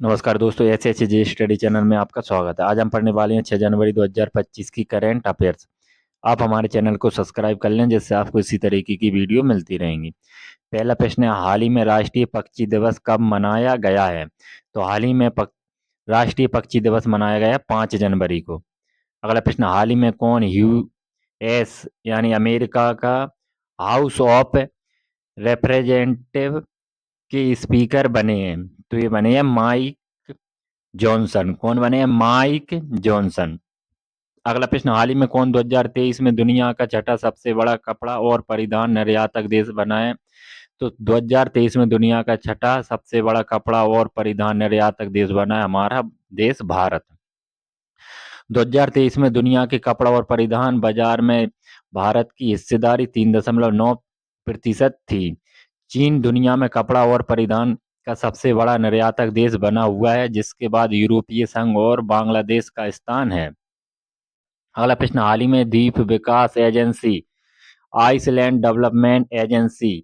नमस्कार दोस्तों, H H J study channel में आपका स्वागत है। आज हम पढ़ने वाले हैं 6 जनवरी 2025 की करेंट अफेयर्स। आप हमारे चैनल को सब्सक्राइब कर लें, जिससे आपको इसी तरीके की वीडियो मिलती रहेंगी। पहला प्रश्न है, हाल ही में राष्ट्रीय पक्षी दिवस कब मनाया गया है? तो हाल ही में राष्ट्रीय पक्षी दिवस मनाया गया 5 जनवरी को। अगला प्रश्न, हाल ही में कौन यूएस यानी अमेरिका का हाउस ऑफ रिप्रेजेंटेटिव के स्पीकर बने हैं? तो ये बने हैं माइक जॉनसन। कौन बने हैं? Mike Johnson. अगला प्रश्न, हाल ही में कौन 2023 में दुनिया का छठा सबसे बड़ा कपड़ा और परिधान निर्यातक देश बना है? तो 2023 में दुनिया का छठा सबसे बड़ा कपड़ा और परिधान निर्यातक देश बना है हमारा देश भारत। 2023 में दुनिया के कपड़ा और परिधान बाजार में भारत की हिस्सेदारी 3.9% थी। चीन दुनिया में कपड़ा और परिधान का सबसे बड़ा निर्यातक देश बना हुआ है, जिसके बाद यूरोपीय संघ और बांग्लादेश का स्थान है। अगला प्रश्न, हाल ही में द्वीप विकास एजेंसी आइसलैंड डेवलपमेंट एजेंसी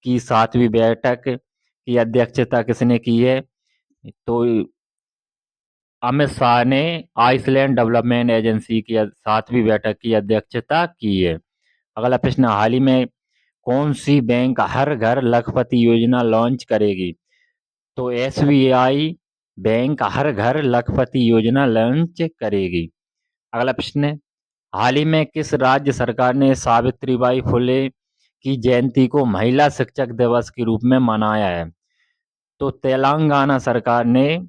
की 7वीं बैठक की अध्यक्षता किसने की है? तो अमित शाह ने आइसलैंड डेवलपमेंट एजेंसी की 7वीं बैठक की अध्यक्षता की है। अगला प्रश्न, हाल ही में कौन सी बैंक हर घर लखपति योजना लॉन्च करेगी? तो एसबीआई बैंक हर घर लखपति योजना लॉन्च करेगी। अगला प्रश्न है, हाल ही में किस राज्य सरकार ने सावित्रीबाई फुले की जयंती को महिला शिक्षक दिवस के रूप में मनाया है? तो तेलंगाना सरकार ने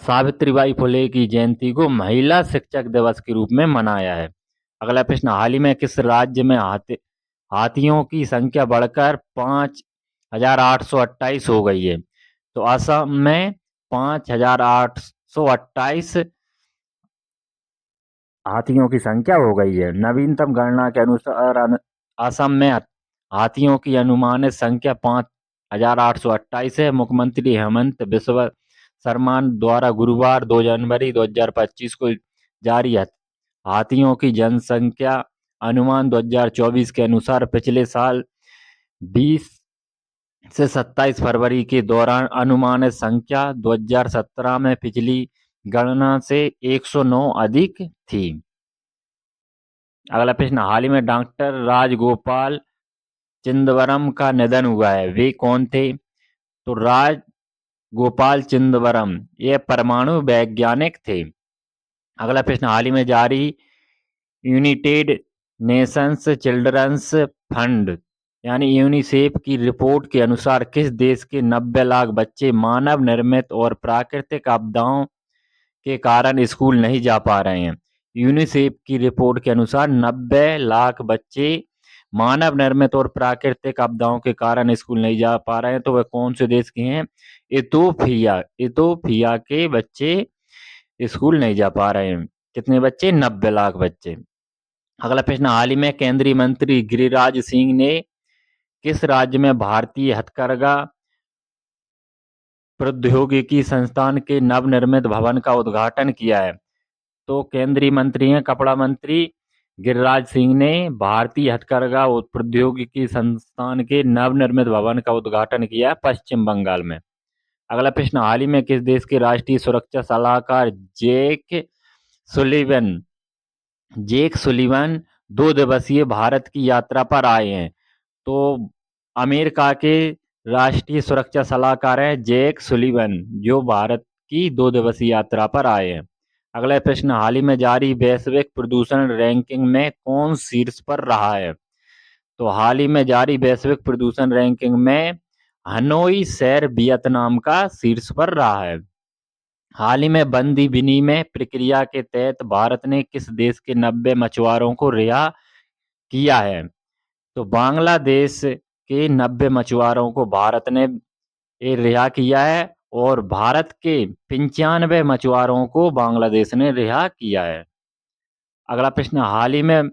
सावित्रीबाई फुले की जयंती को महिला शिक्षक दिवस के रूप में मनाया है। अगला प्रश्न, हाल ही में किस राज्य में हाथियों की संख्या बढ़कर 5,828 हो गई है? तो असम में 5,828 हाथियों की संख्या हो गई है। नवीनतम गणना के अनुसार असम में हाथियों की अनुमानित संख्या 5,828 है। मुख्यमंत्री हेमंत बिस्वा शर्मा द्वारा गुरुवार 2 जनवरी 2025 को जारी हाथियों की जनसंख्या अनुमान 2024 के अनुसार पिछले साल 20 से 27 फरवरी के दौरान अनुमानित संख्या 2017 में पिछली गणना से 109 अधिक थी। अगला प्रश्न, हाल ही में डॉक्टर राजगोपाल चिदंबरम का निधन हुआ है, वे कौन थे? तो राजगोपाल चिदंबरम ये परमाणु वैज्ञानिक थे। अगला प्रश्न, हाल ही में जारी यूनाइटेड नेशंस चिल्ड्रंस फंड यानी यूनिसेफ की रिपोर्ट के अनुसार किस देश के 90 लाख बच्चे मानव निर्मित और प्राकृतिक आपदाओं के कारण स्कूल नहीं जा पा रहे हैं? यूनिसेफ की रिपोर्ट के अनुसार 90 लाख बच्चे मानव निर्मित और प्राकृतिक आपदाओं के कारण स्कूल नहीं जा पा रहे हैं। तो वह कौन से देश के हैं? इथोपिया के बच्चे स्कूल नहीं जा पा रहे हैं। कितने बच्चे? 90 लाख बच्चे। अगला प्रश्न, हाल ही में केंद्रीय मंत्री गिरिराज सिंह ने किस राज्य में भारतीय हथकरघा प्रौद्योगिकी संस्थान के नवनिर्मित भवन का उद्घाटन किया है? तो केंद्रीय मंत्री हैं कपड़ा मंत्री गिरिराज सिंह ने भारतीय हथकरघा प्रौद्योगिकी संस्थान के नवनिर्मित भवन का उद्घाटन किया पश्चिम बंगाल में। अगला प्रश्न, हाल ही में किस देश के राष्ट्रीय सुरक्षा सलाहकार जेक सुलिवन 2 दिवसीय भारत की यात्रा पर आए हैं? तो अमेरिका के राष्ट्रीय सुरक्षा सलाहकार हैं जेक सुलिवन, जो भारत की 2 दिवसीय यात्रा पर आए हैं। अगला प्रश्न, हाल ही में जारी वैश्विक प्रदूषण रैंकिंग में कौन शीर्ष पर रहा है? तो हाल ही में जारी वैश्विक प्रदूषण रैंकिंग में हनोई शहर वियतनाम का शीर्ष पर रहा है। हाल ही में बंदी विनिमय प्रक्रिया के तहत भारत ने किस देश के 90 मछुआरों को रिहा किया है? तो बांग्लादेश के 90 मछुआरों को भारत ने रिहा किया है और भारत के 95 मछुआरों को बांग्लादेश ने रिहा किया है। अगला प्रश्न, हाल ही में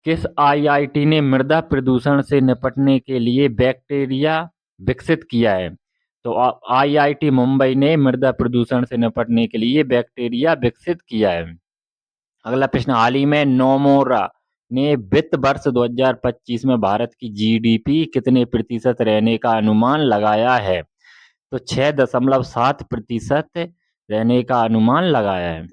किस आईआईटी ने मृदा प्रदूषण से निपटने के लिए बैक्टीरिया विकसित किया है? तो आईआईटी मुंबई ने मृदा प्रदूषण से निपटने के लिए बैक्टीरिया विकसित किया है। अगला प्रश्न, हाल ही में नोमोरा ने वित्त वर्ष 2025 में भारत की जीडीपी कितने प्रतिशत रहने का अनुमान लगाया है? तो 6.7% रहने का अनुमान लगाया है।